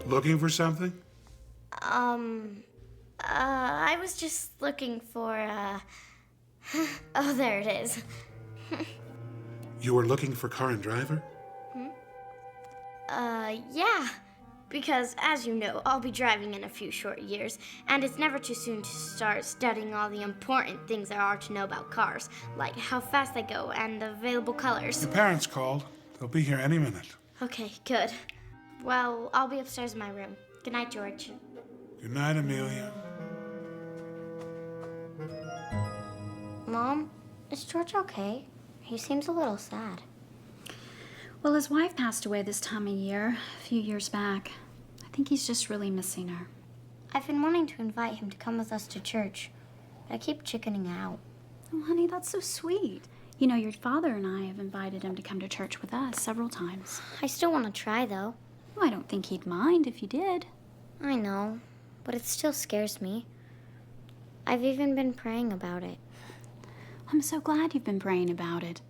Looking for something? I was just looking for, oh, there it is. You were looking for car and driver? Yeah. Because, as you know, I'll be driving in a few short years, and it's never too soon to start studying all the important things there are to know about cars, like how fast they go and the available colors. Your parents called. They'll be here any minute. Okay, good. Well, I'll be upstairs in my room. Good night, George. Good night, Amelia. Mom, is George okay? He seems a little sad. Well, his wife passed away this time of year, a few years back. I think he's just really missing her. I've been wanting to invite him to come with us to church, but I keep chickening out. Oh, honey, that's so sweet. You know, your father and I have invited him to come to church with us several times. I still want to try, though. Well, I don't think he'd mind if you did. I know, but it still scares me. I've even been praying about it. I'm so glad you've been praying about it.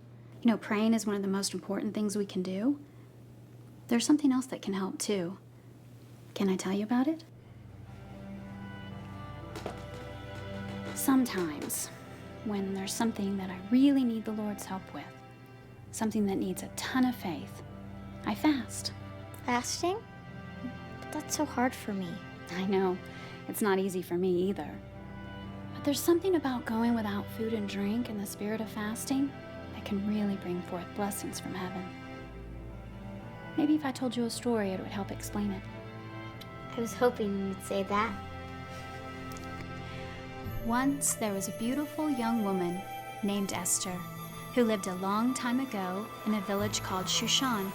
You know, praying is one of the most important things we can do. There's something else that can help, too. Can I tell you about it? Sometimes, when there's something that I really need the Lord's help with, something that needs a ton of faith, I fast. Fasting? But that's so hard for me. I know. It's not easy for me either. But there's something about going without food and drink in the spirit of fasting that can really bring forth blessings from heaven. Maybe if I told you a story, it would help explain it. I was hoping you'd say that. Once there was a beautiful young woman named Esther who lived a long time ago in a village called Shushan.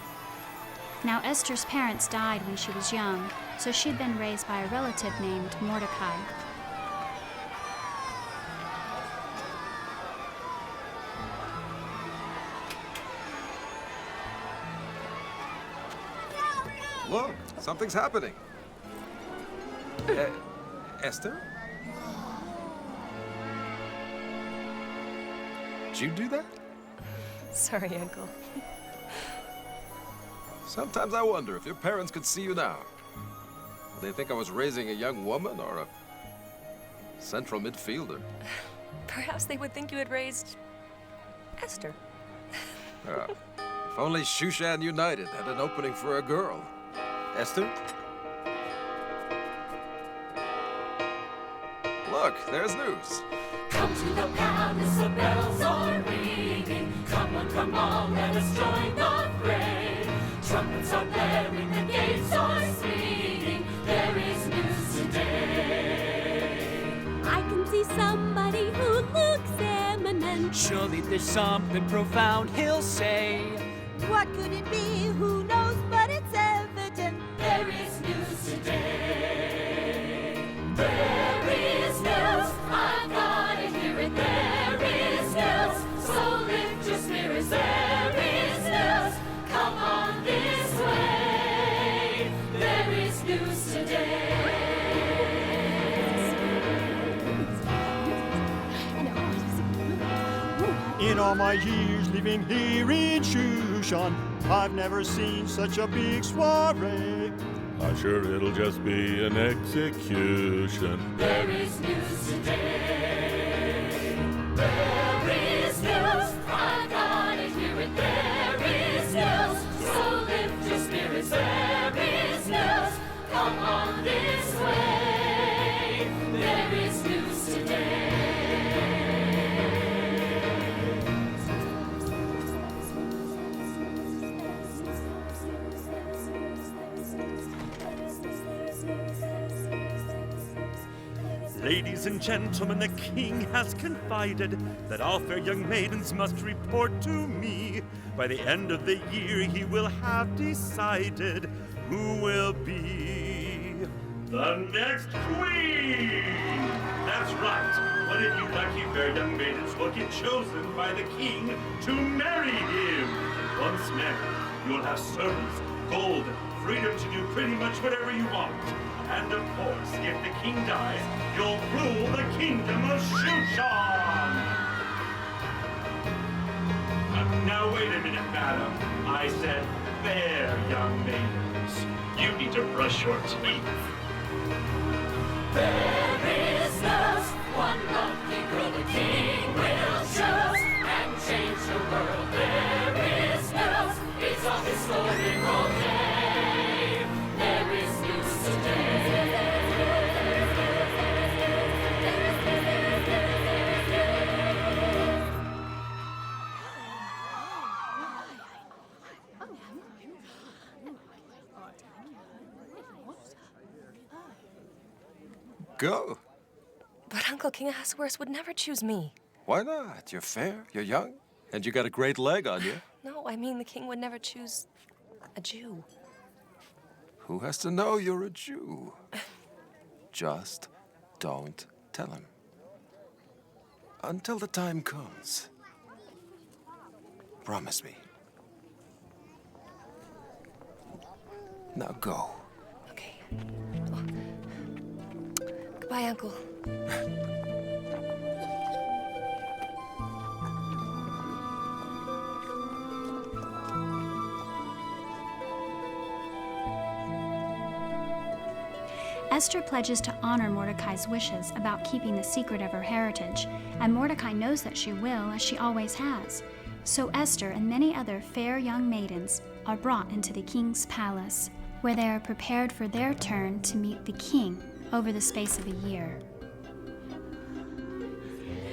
Now Esther's parents died when she was young, so she'd been raised by a relative named Mordecai. Look, something's happening. Esther? Did you do that? Sorry, Uncle. Sometimes I wonder if your parents could see you now. Would they think I was raising a young woman or a central midfielder? Perhaps they would think you had raised Esther. If only Shushan United had an opening for a girl. Esther? Look, there's news. Come to the palace, the bells are ringing. Come on, let us join the fray. Trumpets are blaring, the gates are swinging. There is news today. I can see somebody who looks eminent. Surely there's something profound he'll say. What could it be? Who knows? But it's evident. There is news today. There is news In all my years living here in Shushan, I've never seen such a big soiree. I'm sure it'll just be an execution. There is news today. There is news. I gotta hear it. There is news. So lift your spirits. There is news. Come on this way. There is news today. Ladies and gentlemen, the king has confided that all fair young maidens must report to me. By the end of the year, he will have decided who will be the next queen. That's right. One of you lucky fair young maidens will get chosen by the king to marry him. And once married, you'll have servants, gold, freedom to do pretty much whatever you want. And of course, if the king dies, you'll rule the kingdom of Shushan! Now wait a minute, madam. I said fair young maidens. You need to brush your teeth. There is news. One lucky girl the king will choose and change the world. There is news. It's a historical day. There is news today. Go. But Uncle King Ahasuerus would never choose me. Why not? You're fair, you're young, and you got a great leg on you. No, I mean the king would never choose a Jew. Who has to know you're a Jew? Just don't tell him. Until the time comes. Promise me. Now go. Okay. Oh. Goodbye, Uncle. Esther pledges to honor Mordecai's wishes about keeping the secret of her heritage, and Mordecai knows that she will, as she always has. So Esther and many other fair young maidens are brought into the king's palace, where they are prepared for their turn to meet the king over the space of a year.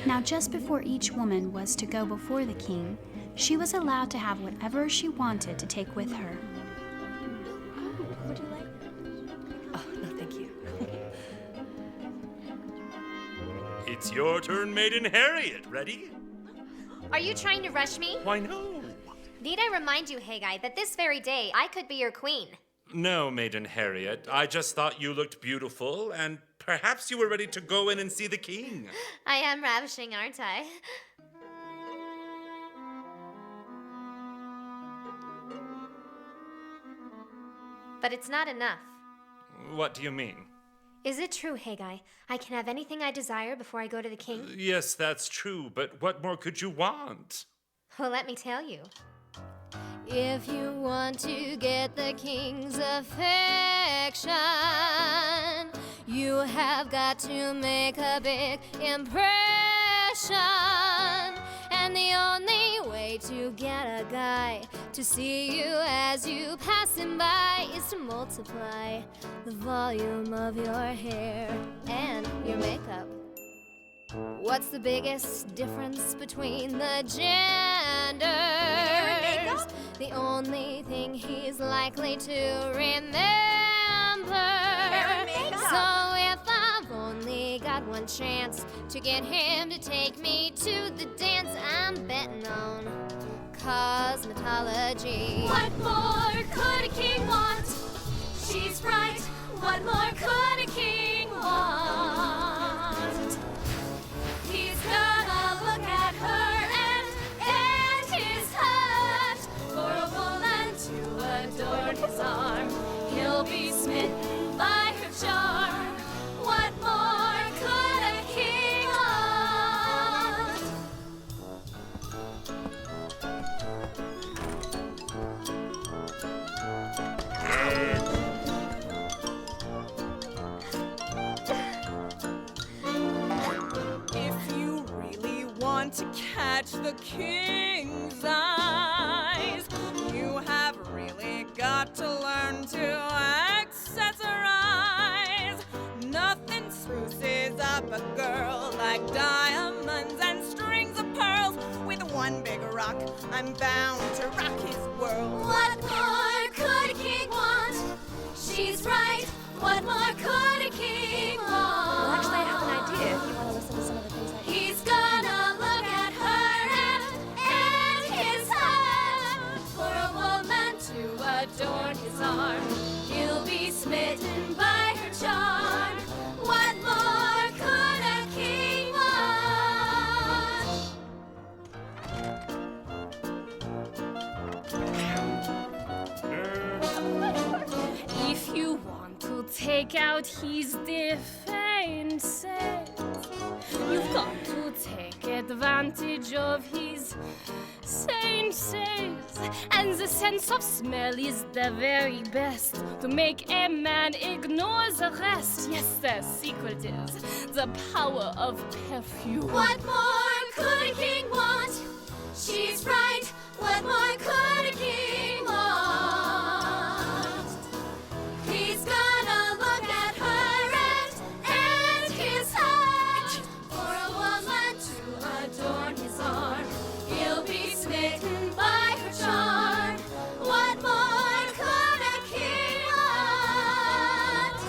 Now, just before each woman was to go before the king, she was allowed to have whatever she wanted to take with her. Would you like? Oh, no, thank you. It's your turn, Maiden Harriet. Ready? Are you trying to rush me? Why, no. Need I remind you, Haggai, that this very day I could be your queen? No, Maiden Harriet. I just thought you looked beautiful, and perhaps you were ready to go in and see the king. I am ravishing, aren't I? But it's not enough. What do you mean? Is it true, Haggai? I can have anything I desire before I go to the king? Yes, that's true, but what more could you want? Well, let me tell you. If you want to get the king's affection, you have got to make a big impression. And the only way to get a guy to see you as you pass him by is to multiply the volume of your hair and your makeup. What's the biggest difference between the genders? Hair and makeup? The only thing he's likely to remember. Hair and makeup. So if I've only got one chance to get him to take me to the dance, I'm betting on cosmetology. What more could a king want? She's right. What more could a king want? He's gonna look at her and his heart. For a woman to adorn his arm, he'll be smitten by her charm. What more could a king want? want to catch the king's eyes, you have really got to learn to accessorize. Nothing spruces up a girl like diamonds and strings of pearls. With one big rock, I'm bound to rock his world. What more could a king want? She's right. What more could a king want? Well, actually, I have an idea if you want to listen to some of the things I do. He's gonna look at her and his heart. For a woman to adorn his arm, he'll be smitten by her charm. What more could a king want? If you want to take out his defenses, you've got to take advantage of his senses. And the sense of smell is the very best to make a man ignore the rest. Yes, the secret is the power of perfume. What more could a king want? She's right. What more could a king want? He's gonna look at her and his heart. For a woman to adorn his arm, he'll be smitten by her charm. What more could a king want?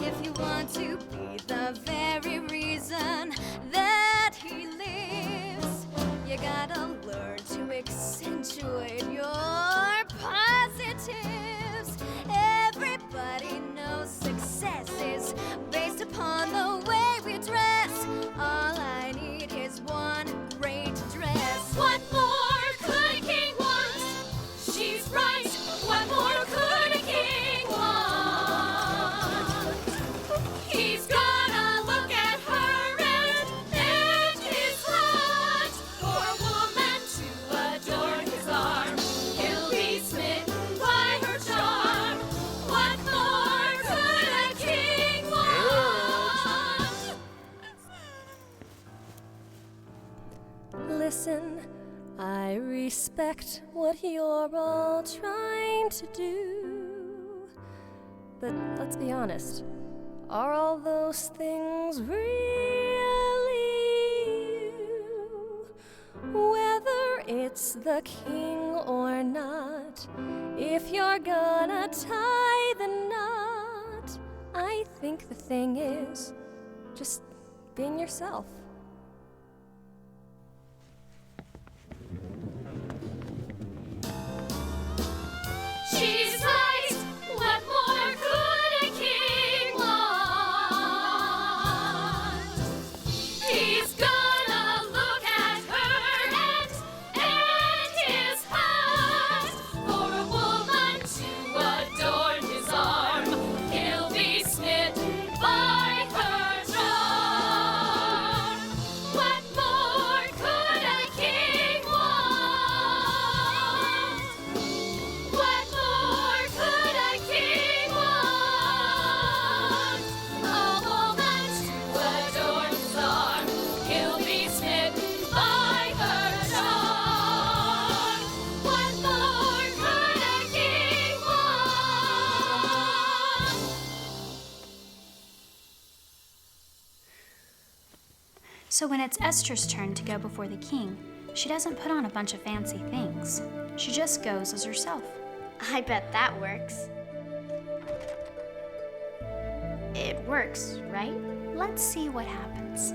If you want to be the very reason that he lives, you gotta learn to accentuate your positives. Everybody knows success is based upon the way we dress. All I need is one great dress. What more could a king want? She's right. What more could a king want? He's gonna look at her and his heart. For a woman to adorn his arm, he'll be smitten by her charm. What more could a king want? Listen, I respect what you're all trying to do. But let's be honest, are all those things really you? Whether it's the king or not, if you're gonna tie the knot, I think the thing is just being yourself. She's right. What more could a king want? He's gonna look at her and his heart. For a woman to adorn his arm, he'll be smitten by her charm. What more could a king want? What more could a king want? A woman to adorn his arm, he'll be smitten by her charm. What more could a king want? So when it's Esther's turn to go before the king, she doesn't put on a bunch of fancy things. She just goes as herself. I bet that works. It works, right? Let's see what happens.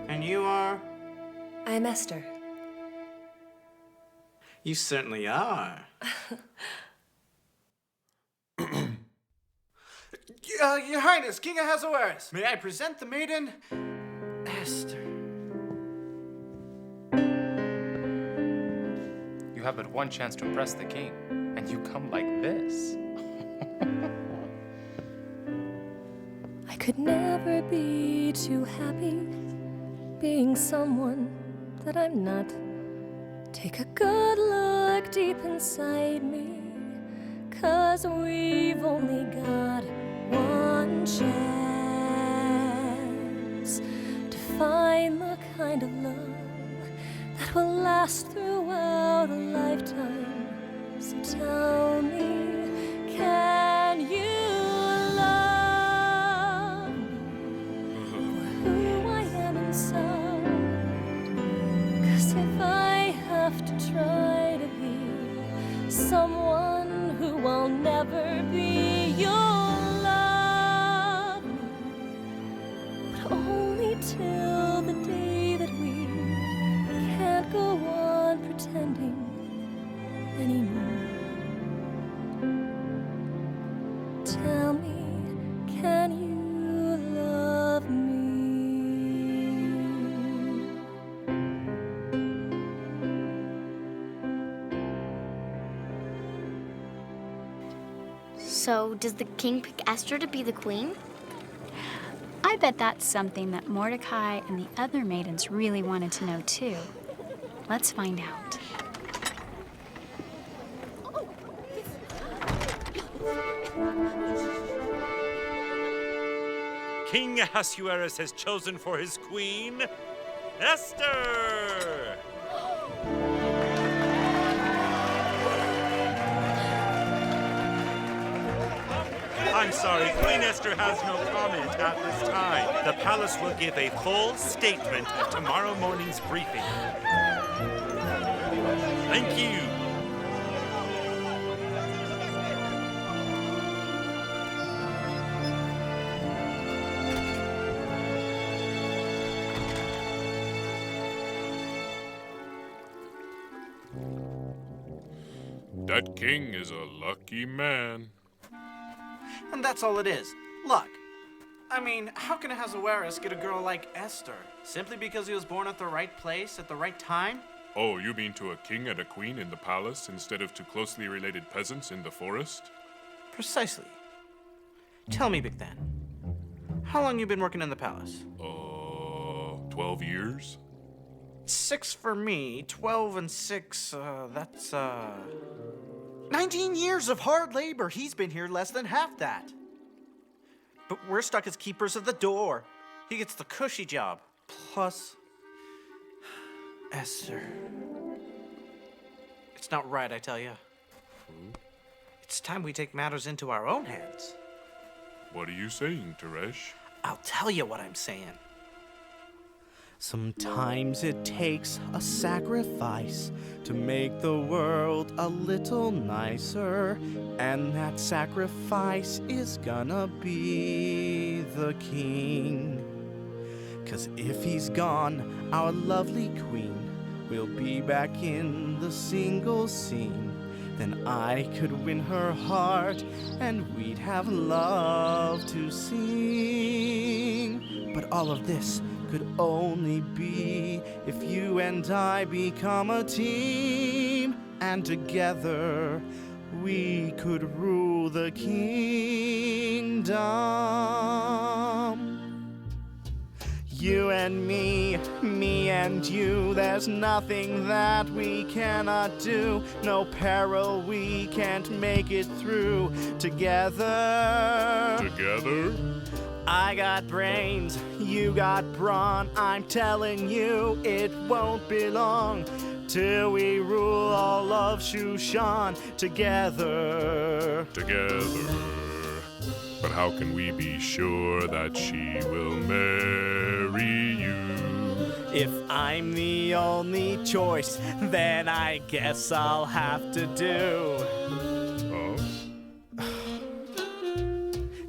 And you are? I'm Esther. You certainly are. Your Highness, King Ahasuerus, may I present the maiden, Esther. You have but one chance to impress the king, and you come like this. I could never be too happy being someone that I'm not. Take a good look deep inside me. 'cause we've only got one chance to find the kind of love that will last throughout a lifetime. So tell me, can you love me for who I am inside? 'Cause if I have to try to be someone who I'll never be, you'll love me, but only till the day that we can't go on pretending anymore. Tell me, can you love me? So, does the king pick Esther to be the queen? I bet that's something that Mordecai and the other maidens really wanted to know too. Let's find out. King Ahasuerus has chosen for his queen, Esther! I'm sorry, Queen Esther has no comment at this time. The palace will give a full statement at tomorrow morning's briefing. Thank you. That king is a lucky man. And that's all it is. Luck. I mean, how can Ahasuerus get a girl like Esther? Simply because he was born at the right place at the right time? Oh, you mean to a king and a queen in the palace instead of to closely related peasants in the forest? Precisely. Tell me, Big Dan, how long you been working in the palace? 12 years? 6 for me, 12 and 6, that's 19 years of hard labor. He's been here less than half that. But we're stuck as keepers of the door. He gets the cushy job. Plus, Esther. It's not right, I tell you. It's time we take matters into our own hands. What are you saying, Teresh? I'll tell you what I'm saying. Sometimes it takes a sacrifice to make the world a little nicer, and that sacrifice is gonna be the king. 'Cause if he's gone, our lovely queen will be back in the single scene. Then I could win her heart, and we'd have love to sing. But all of this could only be if you and I become a team, and together we could rule the kingdom. You and me and you, there's nothing that we cannot do. No peril we can't make it through. Together. Together? I got brains, you got brawn. I'm telling you, it won't be long till we rule all of Shushan together. Together. But how can we be sure that she will marry you? If I'm the only choice, then I guess I'll have to do.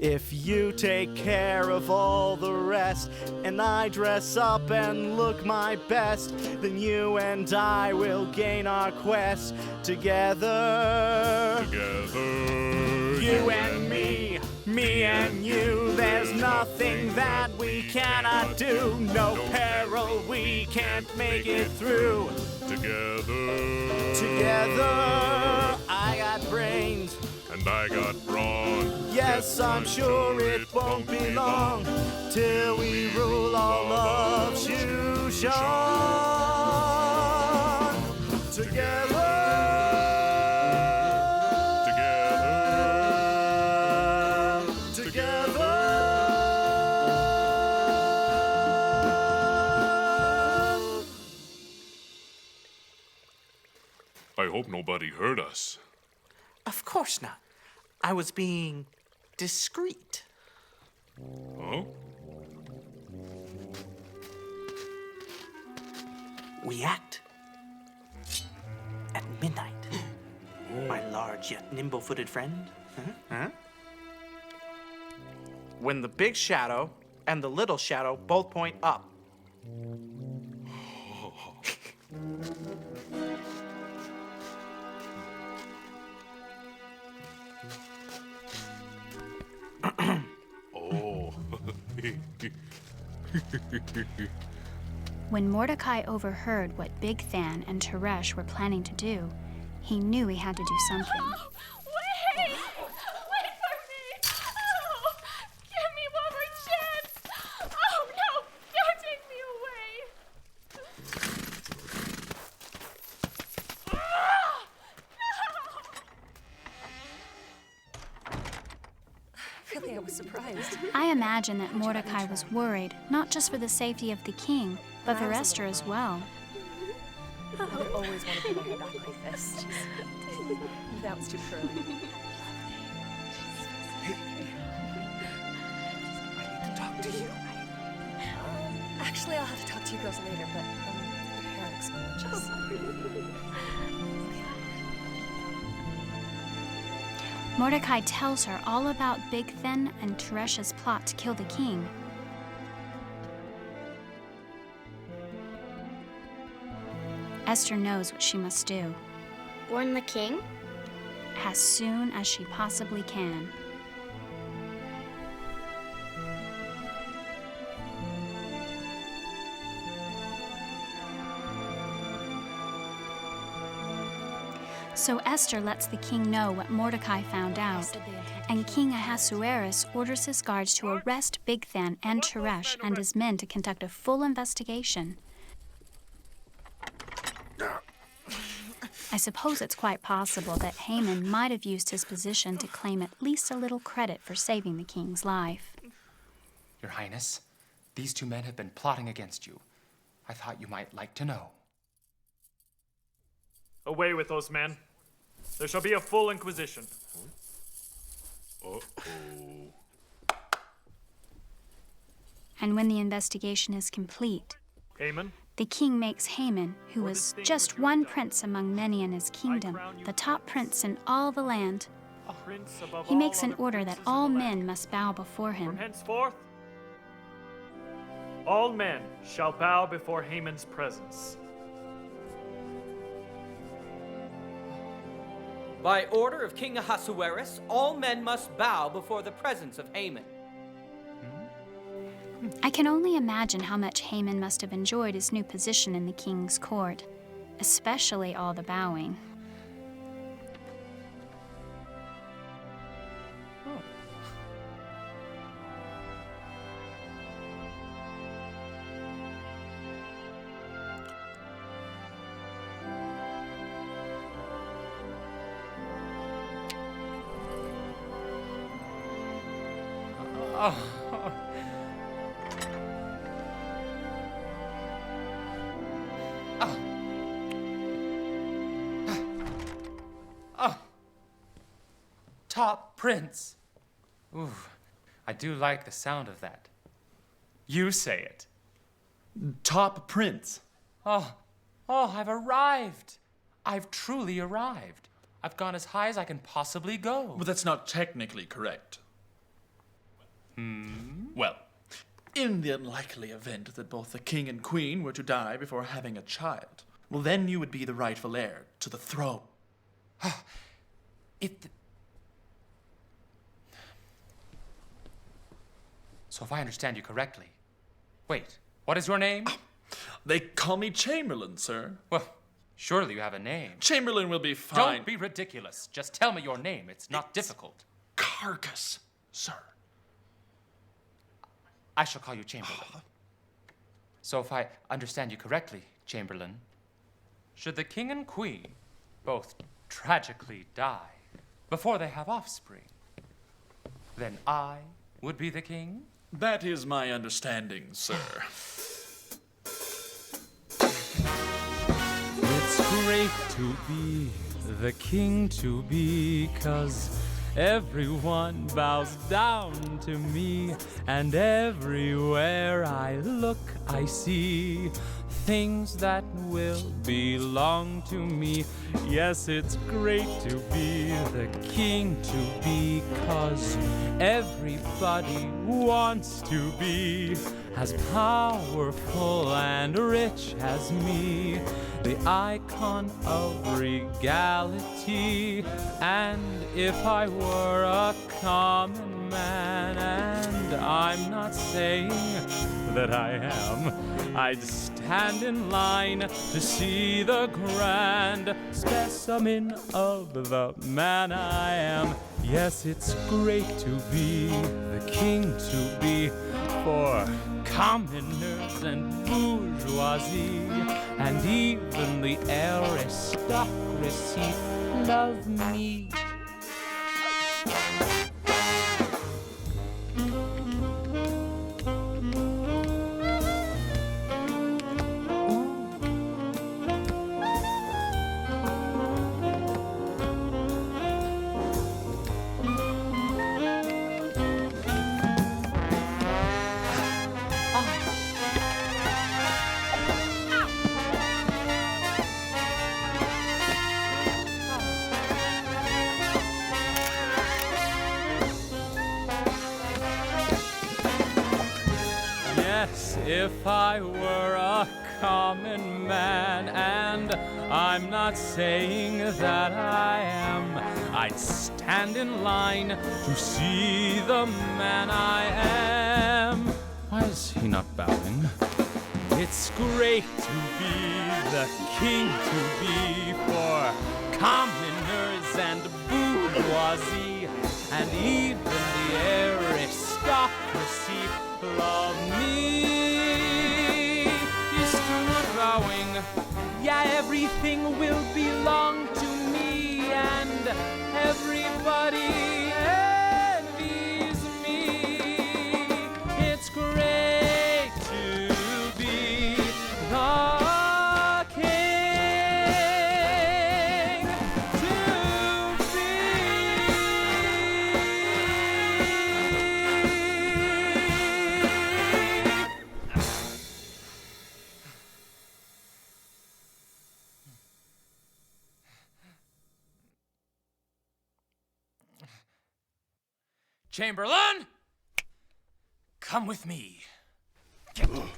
If you take care of all the rest, and I dress up and look my best, then you and I will gain our quest together. Together. You and me and you, there's nothing that we cannot do. No peril we can't make it through. Together. Together. I got brains. And I got brawn. Yes, I'm sure it won't be long till we rule all of Shushan together. Together. I hope nobody heard us. Of course not. I was being discreet. Huh? We act at midnight. My large yet nimble-footed friend. Huh? When the big shadow and the little shadow both point up. Oh. When Mordecai overheard what Big Than and Teresh were planning to do, he knew he had to do something. Wait! Wait for me! Oh! Give me one more chance! Oh, no! Don't take me away! Really, I was surprised. I imagine that Mordecai was worried, not just for the safety of the king, but for Esther as well. I always wanted to put my hair back like this. That was too curly. Hey, I need to talk to you. Actually, I'll have to talk to you girls later, but your hair looks gorgeous. Mordecai tells her all about Big Than and Teresh's plot to kill the king. Esther knows what she must do. Warn the king? As soon as she possibly can. So Esther lets the king know what Mordecai found out, and King Ahasuerus orders his guards to arrest Big Than and Teresh and his men to conduct a full investigation. I suppose it's quite possible that Haman might have used his position to claim at least a little credit for saving the king's life. Your Highness, these two men have been plotting against you. I thought you might like to know. Away with those men. There shall be a full inquisition. Uh-oh. And when the investigation is complete, Haman? the king makes Haman, who was just one prince among many in his kingdom, the top prince in all the land. He makes an order that all men must bow before him. From henceforth, all men shall bow before Haman's presence. By order of King Ahasuerus, all men must bow before the presence of Haman. I can only imagine how much Haman must have enjoyed his new position in the king's court, especially all the bowing. Top Prince. Ooh, I do like the sound of that. You say it. Top Prince. Oh, I've arrived. I've truly arrived. I've gone as high as I can possibly go. Well, that's not technically correct. Well, in the unlikely event that both the king and queen were to die before having a child, well, then you would be the rightful heir to the throne. So if I understand you correctly, wait, what is your name? They call me Chamberlain, sir. Well, surely you have a name. Chamberlain will be fine. Don't be ridiculous. Just tell me your name. It's not difficult. Carcass, sir. I shall call you Chamberlain. So if I understand you correctly, Chamberlain, should the king and queen both tragically die before they have offspring, then I would be the king? That is my understanding, sir. It's great great to be the king to be, 'cause everyone bows down to me, and everywhere I look I see things that will belong to me. Yes, it's great to be the king to be, 'cause everybody wants to be as powerful and rich as me, the icon of regality. And if I were a common man, and I'm not saying that I am, I'd stand in line to see the grand specimen of the man I am. Yes, it's great to be the king to be, for commoners and bourgeoisie, and even the aristocracy love me. If I were a common man, and I'm not saying that I am, I'd stand in line to see the man I am. Why is he not bowing? It's great to be the king to be, for commoners and bourgeoisie, and even the aristocracy love me. Bowing. Yeah, everything will belong to me, and everybody envies me. It's great to be the king to be. Chamberlain! Come with me. Get to my way.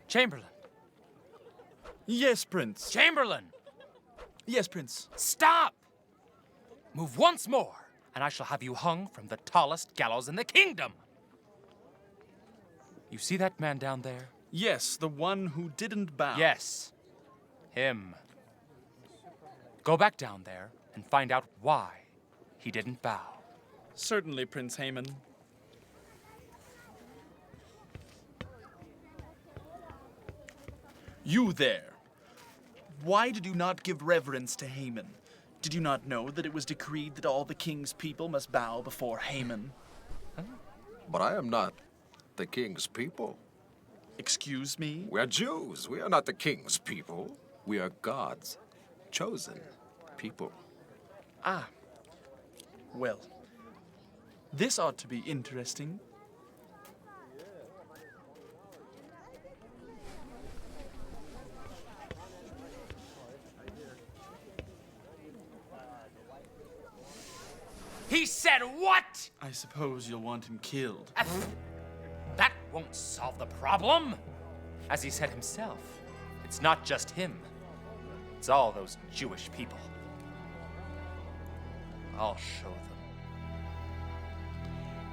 Chamberlain. Yes, Prince. Chamberlain! Yes, Prince. Stop! Move once more, and I shall have you hung from the tallest gallows in the kingdom. You see that man down there? Yes, the one who didn't bow. Yes, him. Go back down there and find out why he didn't bow. Certainly, Prince Haman. You there. Why did you not give reverence to Haman? Did you not know that it was decreed that all the king's people must bow before Haman? But I am not the king's people. Excuse me? We are Jews. We are not the king's people. We are God's chosen people. Ah. Well, this ought to be interesting. He said what? I suppose you'll want him killed. That won't solve the problem. As he said himself, it's not just him. It's all those Jewish people. I'll show them.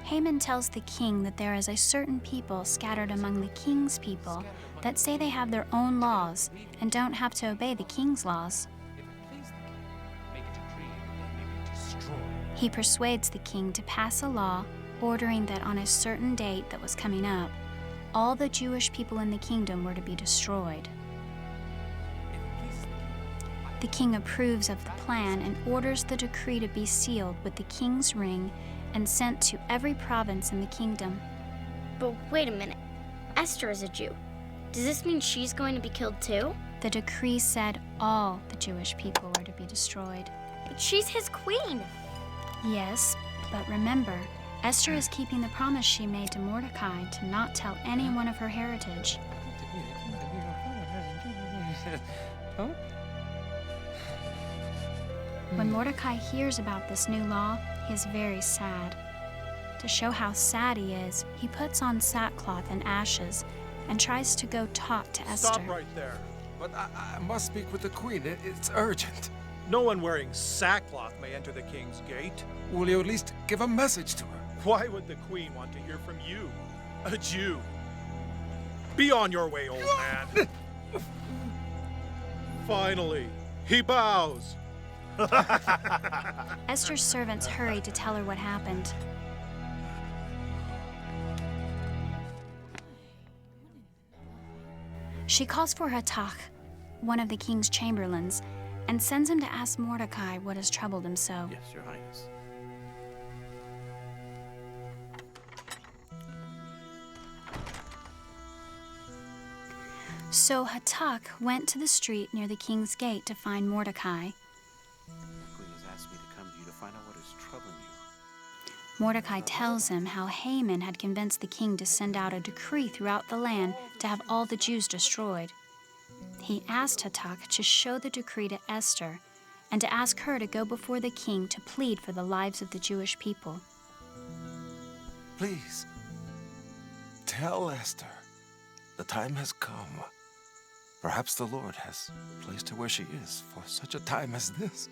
Haman tells the king that there is a certain people scattered among the king's people that say they have their own laws and don't have to obey the king's laws. He persuades the king to pass a law ordering that on a certain date that was coming up, all the Jewish people in the kingdom were to be destroyed. The king approves of the plan and orders the decree to be sealed with the king's ring and sent to every province in the kingdom. But wait a minute. Esther is a Jew. Does this mean she's going to be killed too? The decree said all the Jewish people were to be destroyed. But she's his queen. Yes, but remember, Esther is keeping the promise she made to Mordecai to not tell anyone of her heritage. When Mordecai hears about this new law, he is very sad. To show how sad he is, he puts on sackcloth and ashes and tries to go talk to Esther. Stop right there. But I must speak with the queen. It's urgent. No one wearing sackcloth may enter the king's gate. Will you at least give a message to her? Why would the queen want to hear from you, a Jew? Be on your way, old man. Finally, he bows. Esther's servants hurried to tell her what happened. She calls for Hatak, one of the king's chamberlains, and sends him to ask Mordecai what has troubled him so. Yes, Your Highness. So Hatak went to the street near the king's gate to find Mordecai. The queen has asked me to come to you to find out what is troubling you. Mordecai tells him how Haman had convinced the king to send out a decree throughout the land to have all the Jews destroyed. He asked Hatak to show the decree to Esther and to ask her to go before the king to plead for the lives of the Jewish people. Please, tell Esther the time has come. Perhaps the Lord has placed her where she is for such a time as this.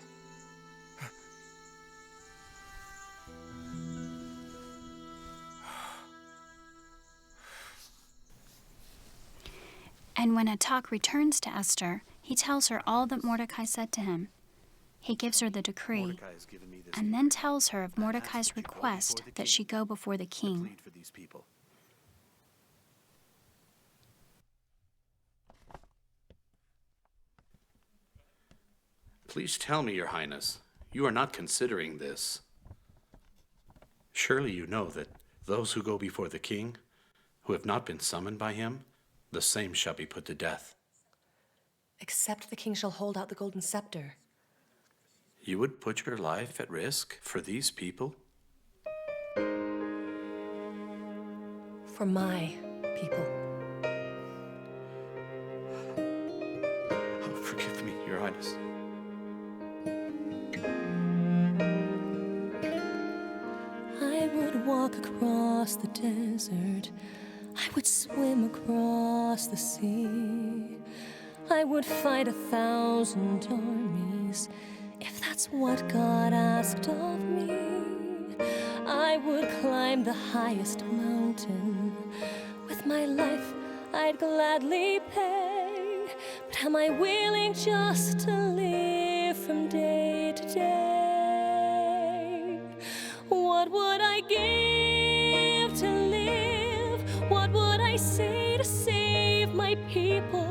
And when Hatak returns to Esther, he tells her all that Mordecai said to him. He gives her the decree, and then tells her of Mordecai's request that she go before the king. Please tell me, Your Highness, you are not considering this. Surely you know that those who go before the king, who have not been summoned by him, the same shall be put to death. Except the king shall hold out the golden scepter. You would put your life at risk for these people? For my people. Oh, forgive me, Your Highness. I would walk across the desert. I would swim across the sea. I would fight 1,000 armies if that's what God asked of me. I would climb the highest mountain. With my life I'd gladly pay. But am I willing just to live from day to day? What would I give to live? What would I say to save my people?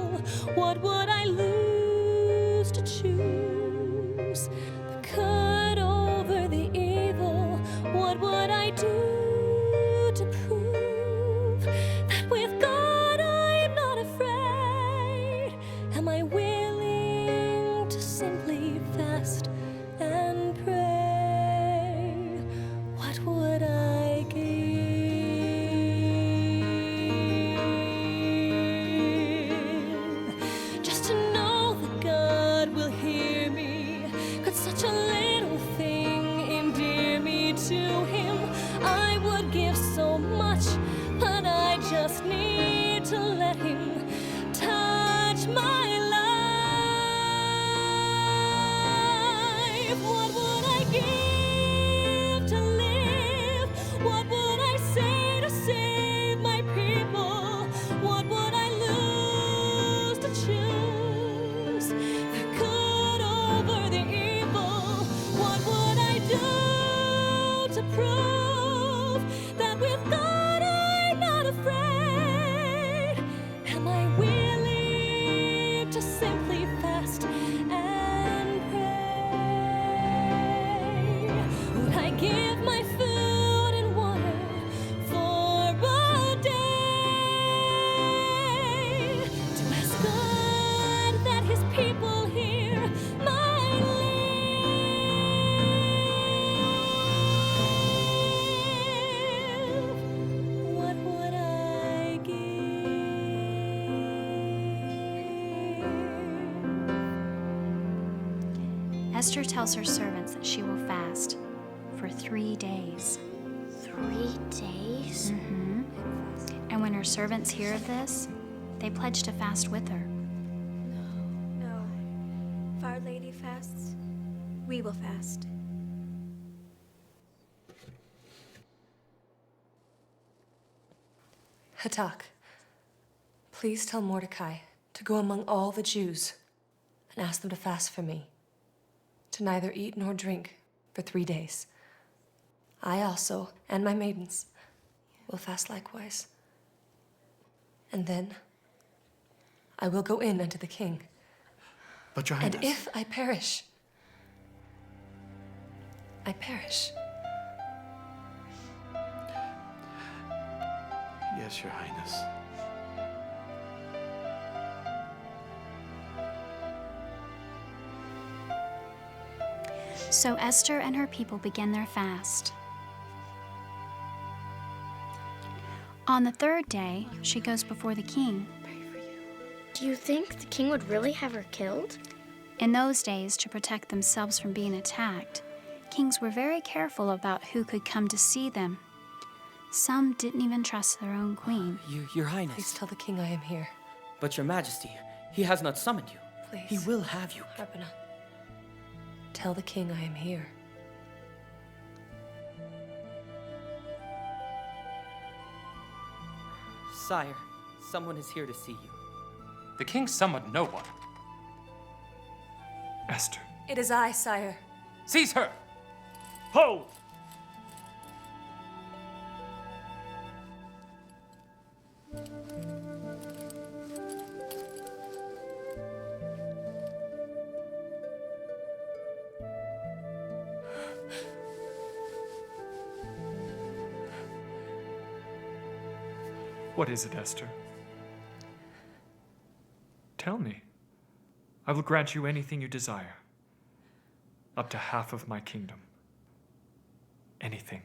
What would I lose to choose the good over the evil? What would I do to prove that with God I'm not afraid? Am I willing to simply fast and pray? What would I give just to know Esther tells her servants that she will fast for 3 days. 3 days? Mm-hmm. And when her servants hear of this, they pledge to fast with her. No. If Our Lady fasts, we will fast. Hatak, please tell Mordecai to go among all the Jews and ask them to fast for me, to neither eat nor drink for 3 days. I also, and my maidens, will fast likewise. And then I will go in unto the king. But Your Highness... And if I perish, I perish. Yes, Your Highness. So Esther and her people begin their fast. On the 3rd day, she goes before the king. Do you think the king would really have her killed? In those days, to protect themselves from being attacked, kings were very careful about who could come to see them. Some didn't even trust their own queen. Your Highness. Please tell the king I am here. But Your Majesty, he has not summoned you. Please. He will have you. Harbona, tell the king I am here. Sire, someone is here to see you. The king summoned no one. Esther. It is I, sire. Seize her! Hold! What is it, Esther? Tell me. I will grant you anything you desire. Up to half of my kingdom. Anything.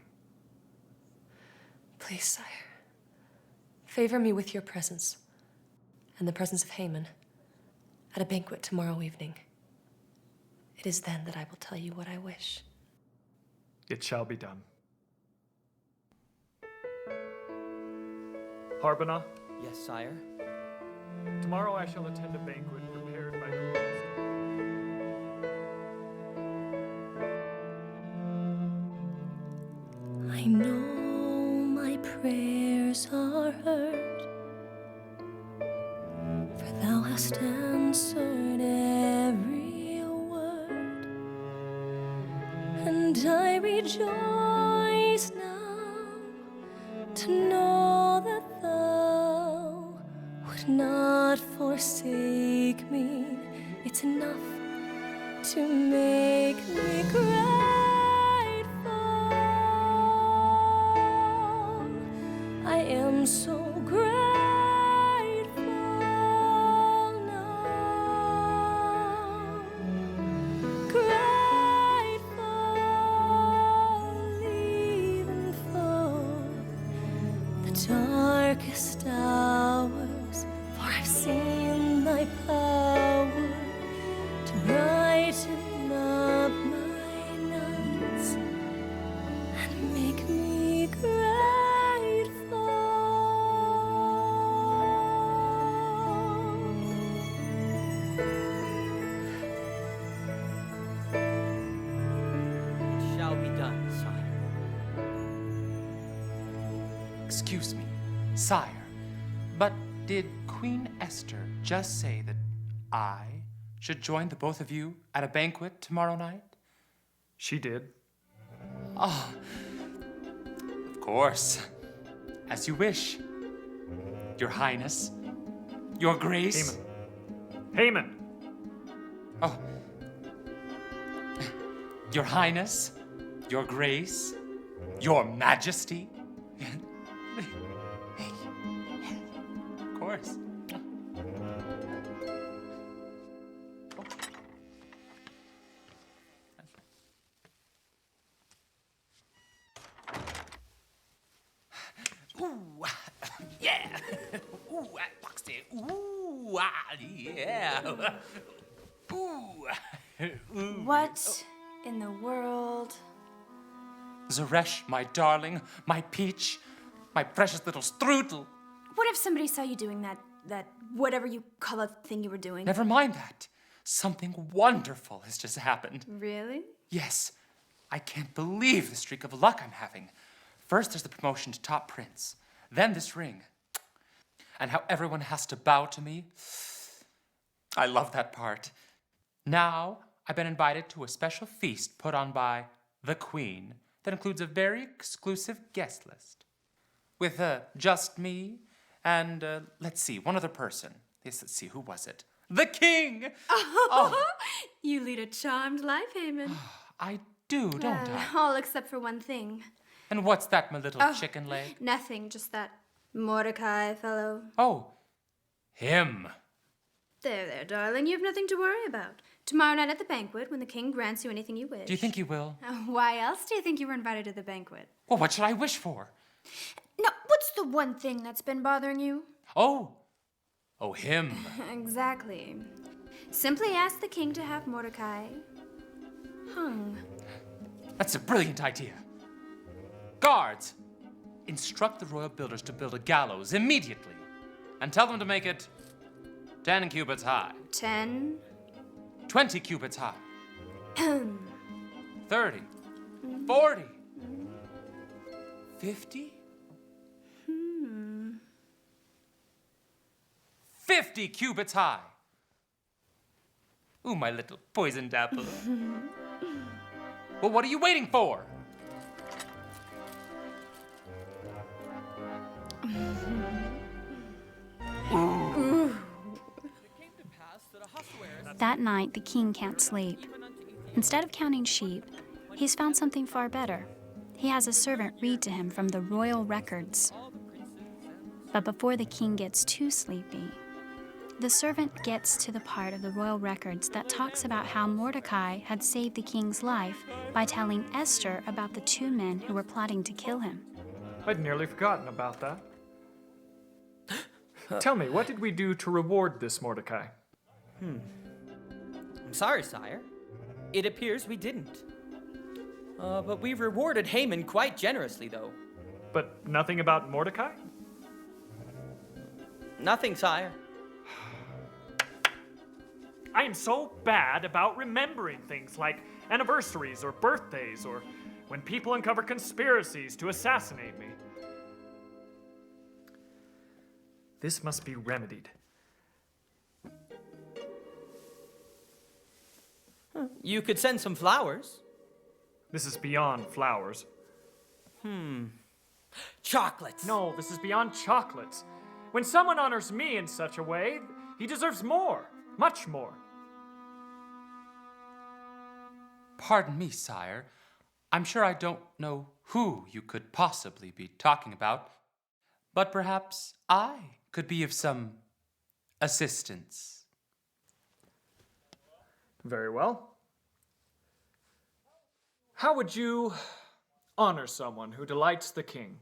Please, sire. Favor me with your presence and the presence of Haman at a banquet tomorrow evening. It is then that I will tell you what I wish. It shall be done. Harbona? Yes, sire? Tomorrow I shall attend a banquet prepared by Queen Esther. I know my prayers are heard, for thou hast answered every word, and I rejoice now to know that thou would not forsake me. It's enough to make me grateful. I am so grateful now. Grateful even for the darkest hours, for I've seen thy power to brighten up my nights and make me grateful. It shall be done, sire. Excuse me, sire, but did Queen Esther just say that I should join the both of you at a banquet tomorrow night? She did. Oh, of course. As you wish. Your Highness. Your Grace. Haman! Oh. Your Highness. Your Grace. Your Majesty. Of course. Ooh, yeah. Ooh, boxy. Ooh, yeah. Ooh. What in the world? Zeresh, my darling, my peach, my precious little strudel. What if somebody saw you doing that whatever you call that thing you were doing? Never mind that. Something wonderful has just happened. Really? Yes. I can't believe the streak of luck I'm having. First, there's the promotion to top prince. Then this ring. And how everyone has to bow to me. I love that part. Now, I've been invited to a special feast put on by the Queen that includes a very exclusive guest list. With just me and, let's see, one other person. Yes, let's see, who was it? The King! Oh. You lead a charmed life, Haman. I do, don't I? All except for one thing. And what's that, my little chicken leg? Nothing, just that Mordecai fellow. Oh, him. There, darling, you have nothing to worry about. Tomorrow night at the banquet, when the king grants you anything you wish. Do you think he will? Why else do you think you were invited to the banquet? Well, what should I wish for? Now, what's the one thing that's been bothering you? Oh, him. Exactly. Simply ask the king to have Mordecai hung. That's a brilliant idea. Guards, instruct the royal builders to build a gallows immediately. And tell them to make it 10 cubits high. 10? 20 cubits high. 30. 40. 50. 50 cubits high. Ooh, my little poisoned apple. Well, what are you waiting for? Ooh. That night, the king can't sleep. Instead of counting sheep, he's found something far better. He has a servant read to him from the royal records. But before the king gets too sleepy, the servant gets to the part of the royal records that talks about how Mordecai had saved the king's life by telling Esther about the 2 men who were plotting to kill him. I'd nearly forgotten about that. Tell me, what did we do to reward this Mordecai? I'm sorry, sire. It appears we didn't. But we rewarded Haman quite generously, though. But nothing about Mordecai? Nothing, sire. I am so bad about remembering things like anniversaries or birthdays or when people uncover conspiracies to assassinate me. This must be remedied. You could send some flowers. This is beyond flowers. Chocolates. No, this is beyond chocolates. When someone honors me in such a way, he deserves more. Much more. Pardon me, sire. I'm sure I don't know who you could possibly be talking about, but perhaps I could be of some assistance. Very well. How would you honor someone who delights the king?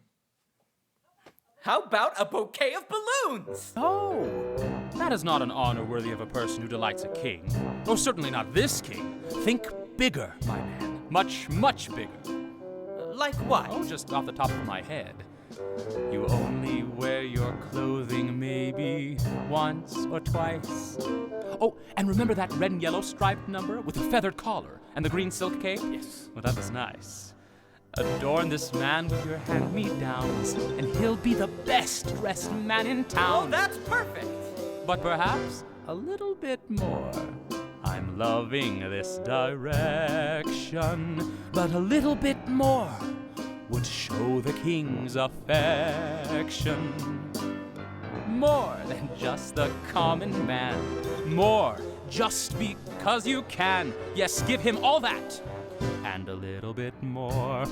How about a bouquet of balloons? Oh, that is not an honor worthy of a person who delights a king. Oh, certainly not this king. Think bigger, my man. Much, much bigger. Like what? Oh, just off the top of my head. You only wear your clothing maybe once or twice. Oh, and remember that red and yellow striped number with the feathered collar and the green silk cape? Yes. Well, that was nice. Adorn this man with your hand-me-downs, and he'll be the best-dressed man in town. Oh, that's perfect. But perhaps a little bit more. I'm loving this direction, but a little bit more would show the king's affection. More than just the common man. More just because you can. Yes, give him all that. And a little bit more.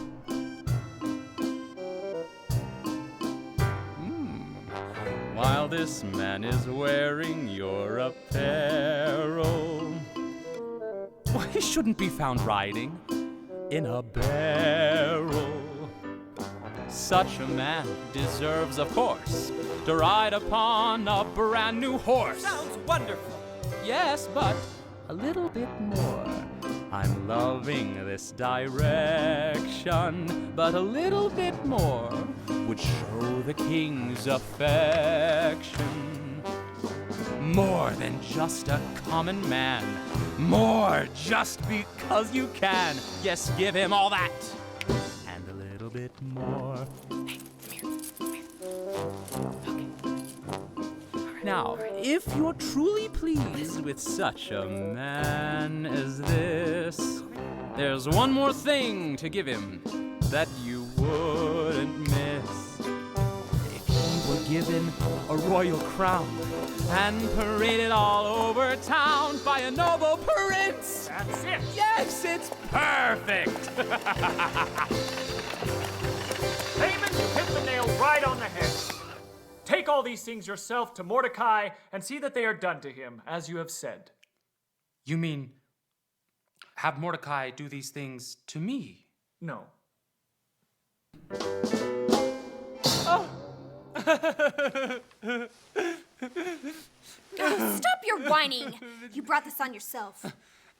While this man is wearing your apparel, well, he shouldn't be found riding in a barrel. Such a man deserves, of course, to ride upon a brand new horse. Sounds wonderful. Yes, but a little bit more. I'm loving this direction, but a little bit more would show the king's affection. More than just a common man, more just because you can. Yes, give him all that, and a little bit more. Now, if you're truly pleased with such a man as this, there's one more thing to give him that you wouldn't miss. If he were given a royal crown and paraded all over town by a noble prince. That's it. Yes, it's perfect. Haman, you hit the nail right on the head. Take all these things yourself to Mordecai and see that they are done to him, as you have said. You mean, have Mordecai do these things to me? No. Oh, stop your whining. You brought this on yourself.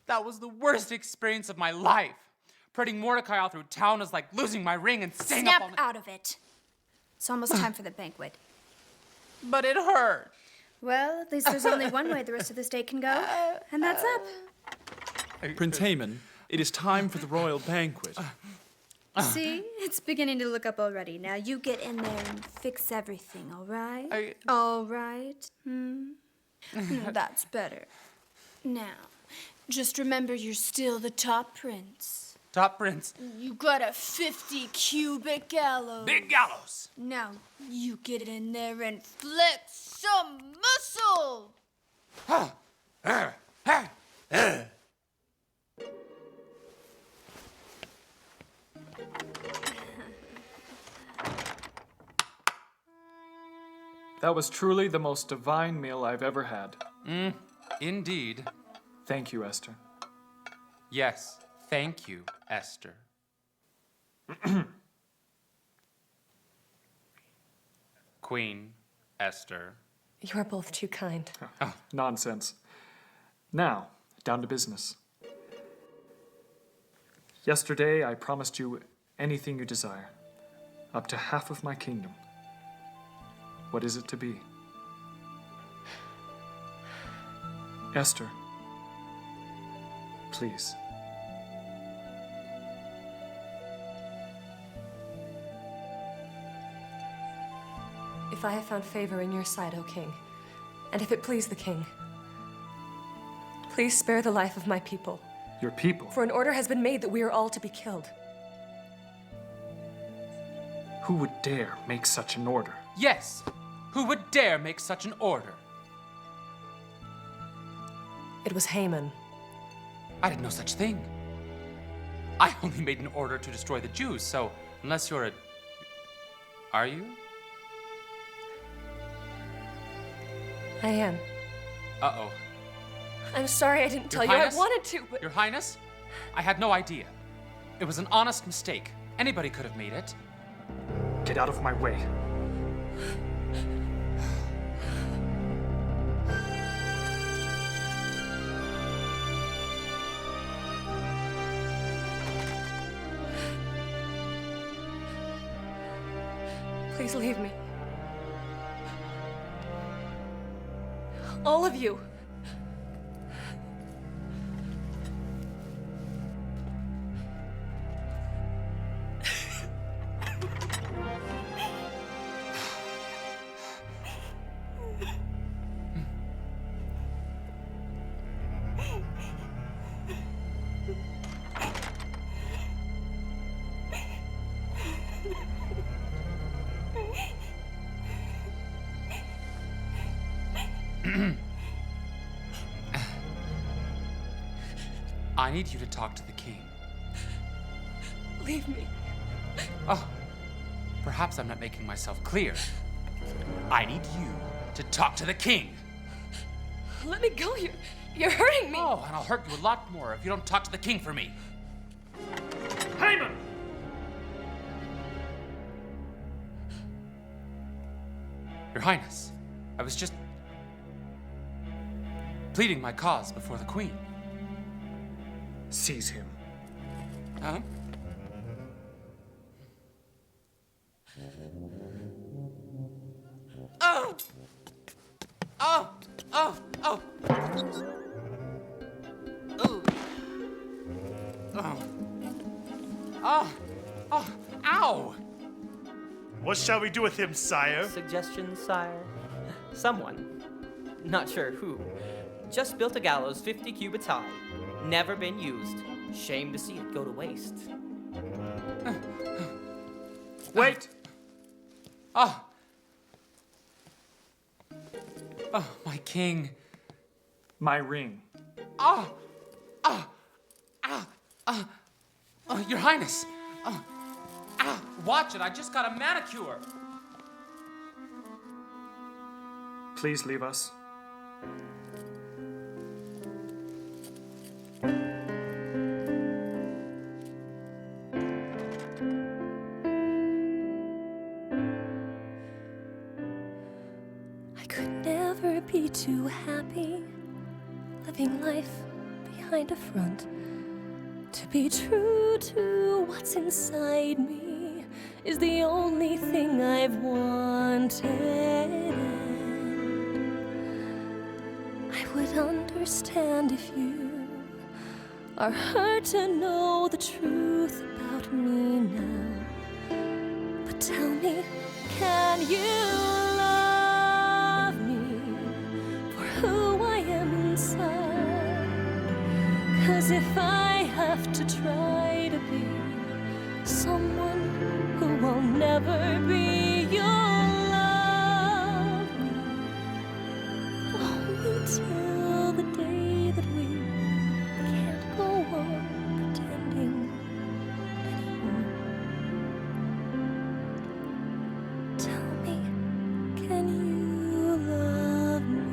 That was the worst experience of my life. Parading Mordecai all through town is like losing my ring and staying Snap up on out of it. It's almost time for the banquet. But it hurt. Well, at least there's only one way the rest of this day can go, and that's up. Prince Haman, it is time for the royal banquet. See? It's beginning to look up already. Now you get in there and fix everything, all right? All right? That's better. Now, just remember you're still the top prince. Top prince. You got a 50-cubic gallows. Big gallows. Now, you get in there and flex some muscle. That was truly the most divine meal I've ever had. Indeed. Thank you, Esther. Yes, thank you, Esther. Queen Esther. You are both too kind. Oh, nonsense. Now, down to business. Yesterday, I promised you anything you desire, up to half of my kingdom. What is it to be? Esther, please. If I have found favor in your sight, O king, and if it please the king, please spare the life of my people. Your people? For an order has been made that we are all to be killed. Who would dare make such an order? Yes, who would dare make such an order? It was Haman. I did no such thing. I only made an order to destroy the Jews, so unless you're a... Are you? I am. Uh-oh. I'm sorry I didn't tell you. I wanted to, but... Your Highness, I had no idea. It was an honest mistake. Anybody could have made it. Get out of my way. Please leave me. All of you. I need you to talk to the king. Leave me. Oh, perhaps I'm not making myself clear. I need you to talk to the king. Let me go. You're hurting me. Oh, and I'll hurt you a lot more if you don't talk to the king for me. Haman! Your Highness, I was just pleading my cause before the queen. Seize him. Huh? Oh! Oh! Oh! Oh! Ooh. Oh. Oh! Oh! Ow! What shall we do with him, sire? Suggestions, sire? Someone, not sure who, just built a gallows 50 cubits high. Never been used. Shame to see it go to waste. Wait! Oh! Oh, my king. My ring. Oh! Oh! Ah! Oh, Your Highness! Oh! Ah! Watch it, I just got a manicure! Please leave us. I could never be too happy, living life behind a front. To be true to what's inside me is the only thing I've wanted. I would understand if you are hurt to know the truth about me now. But tell me, can you love me for who I am inside? 'Cause if I have to try to be someone who will never be, you'll love me only till the day that we can't go on pretending anymore. Tell me, can you love me?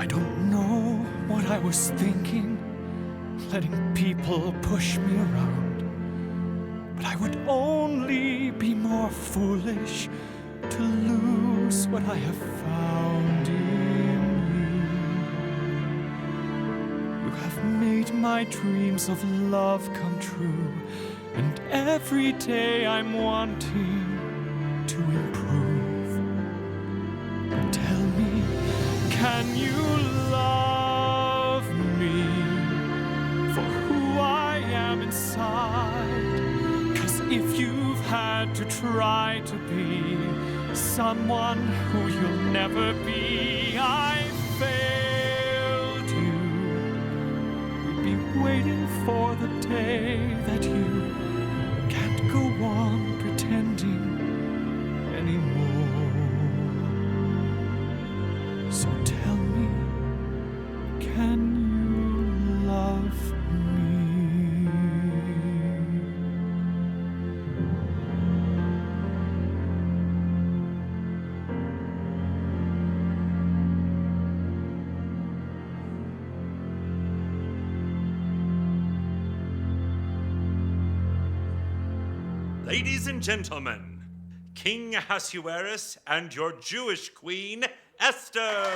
I don't know what I was thinking, letting people push me around. But I would only be more foolish to lose what I have found in you. You have made my dreams of love come true, and every day I'm wanting to improve. But tell me, can you love me for who I am inside? 'Cause if you've had to try to be someone who you'll never be, I failed you. We'd be waiting for the day that you can't go on pretending anymore. So tell me, can you love me? Ladies and gentlemen, King Ahasuerus and your Jewish queen, Esther!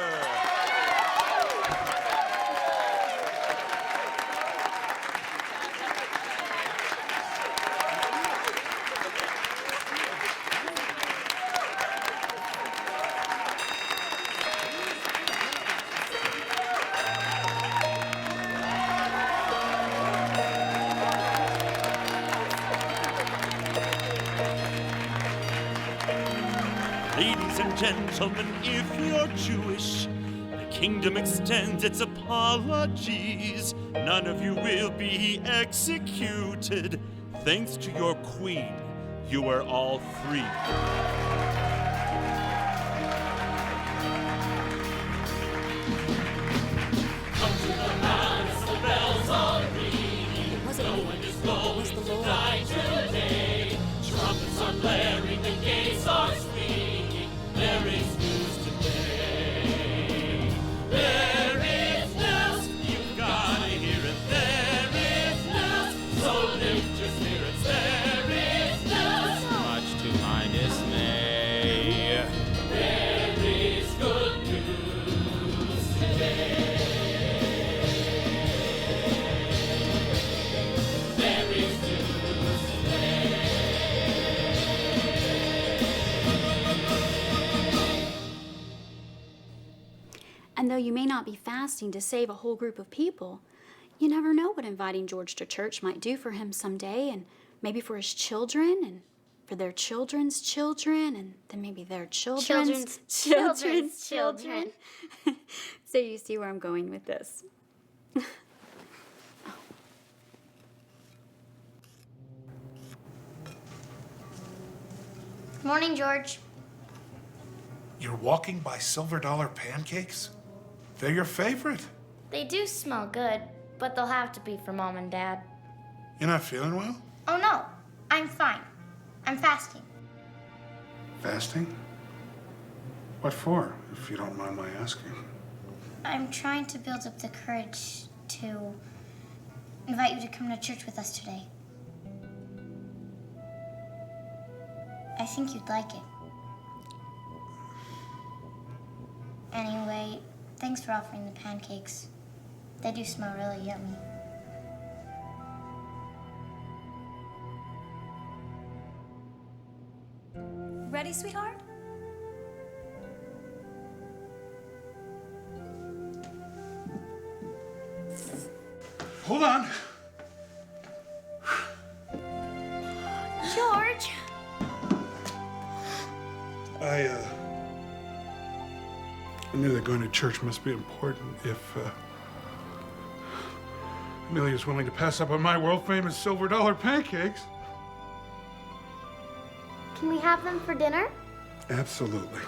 Ladies and gentlemen, if you're Jewish, the kingdom extends its apologies. None of you will be executed. Thanks to your queen, you are all free. Come to the palace, the bells are ringing. It wasn't me. It was the Lord. Night today. Trumpets are blaring, the gates are swinging. There is news today. There is news. You've gotta hear it. There is news. So lift your spirit. you may not be fasting to save a whole group of people, you never know what inviting George to church might do for him someday, and maybe for his children, and for their children's children, and then maybe their children's children. So you see where I'm going with this. Morning, George. You're walking by Silver Dollar pancakes? They're your favorite. They do smell good, but they'll have to be for Mom and Dad. You're not feeling well? Oh, no. I'm fine. I'm fasting. Fasting? What for, if you don't mind my asking? I'm trying to build up the courage to invite you to come to church with us today. I think you'd like it. Anyway, thanks for offering the pancakes. They do smell really yummy. Ready, sweetheart? Hold on. George! I knew that going to church must be important if Amelia's willing to pass up on my world-famous Silver Dollar pancakes. Can we have them for dinner? Absolutely.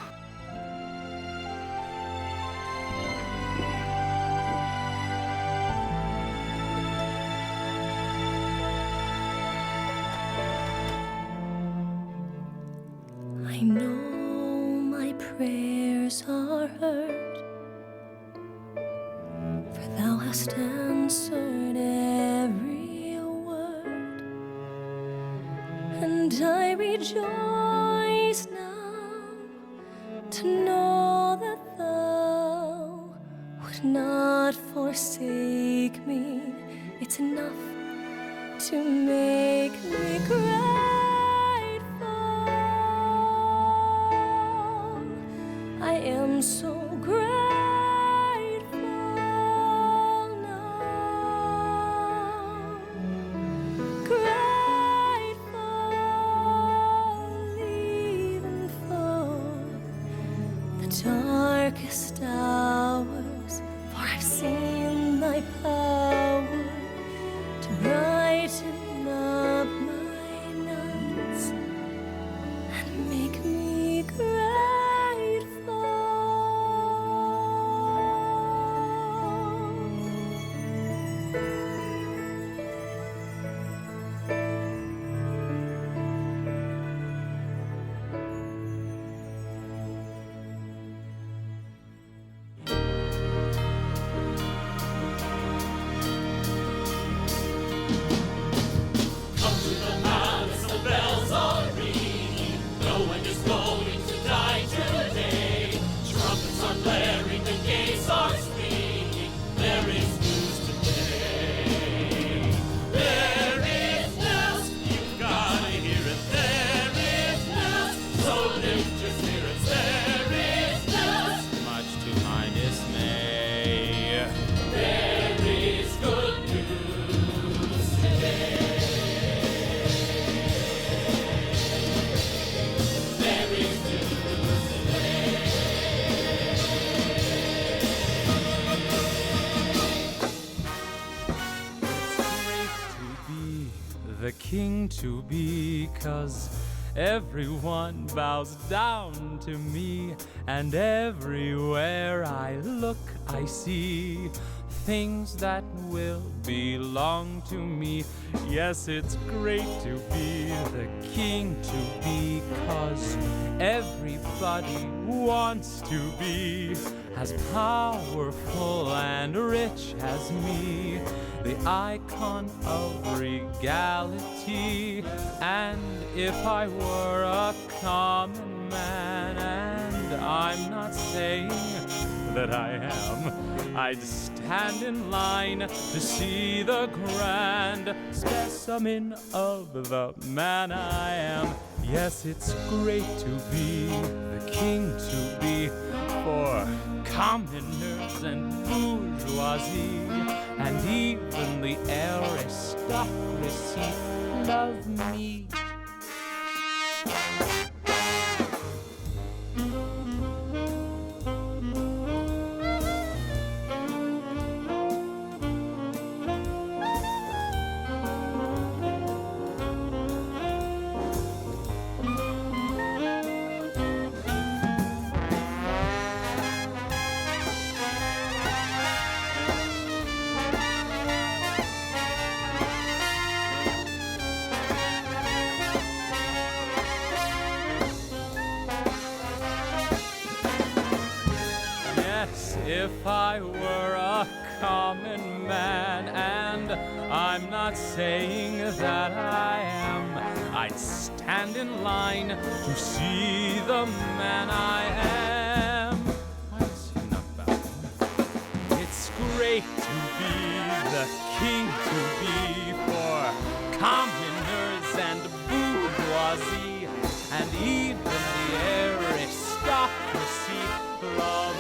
I know my prayers are heard, for thou hast answered every word, and I rejoice now to know that thou would not forsake me. It's enough to make me grateful. I am so grateful now. Grateful even for the darkest hours, for I've seen thy power to brighten up my nights and make me grateful. Come to the palace, the bells are ringing. No one is going to die today. Trumpets are blaring, the gates are swinging. There is news today. There is news, you've gotta hear it. There is news, so lift your spirits. There is news, Much to my dismay. there is good news today. There is news The king to be, 'cause everyone bows down to me, and everywhere I look I see things that will belong to me. Yes, it's great to be the king to be, 'cause everybody wants to be as powerful and rich as me, the icon of regality. And if I were a common man, and I'm not saying that I am, I'd stand in line to see the grand specimen of the man I am. Yes, it's great to be the king to be, for commoners and bourgeoisie, and even the aristocracy love me. If I were a common man, and I'm not saying that I am, I'd stand in line to see the man I am. I've seen about him. It's great to be the king, to be for commoners and bourgeoisie, and even the aristocracy love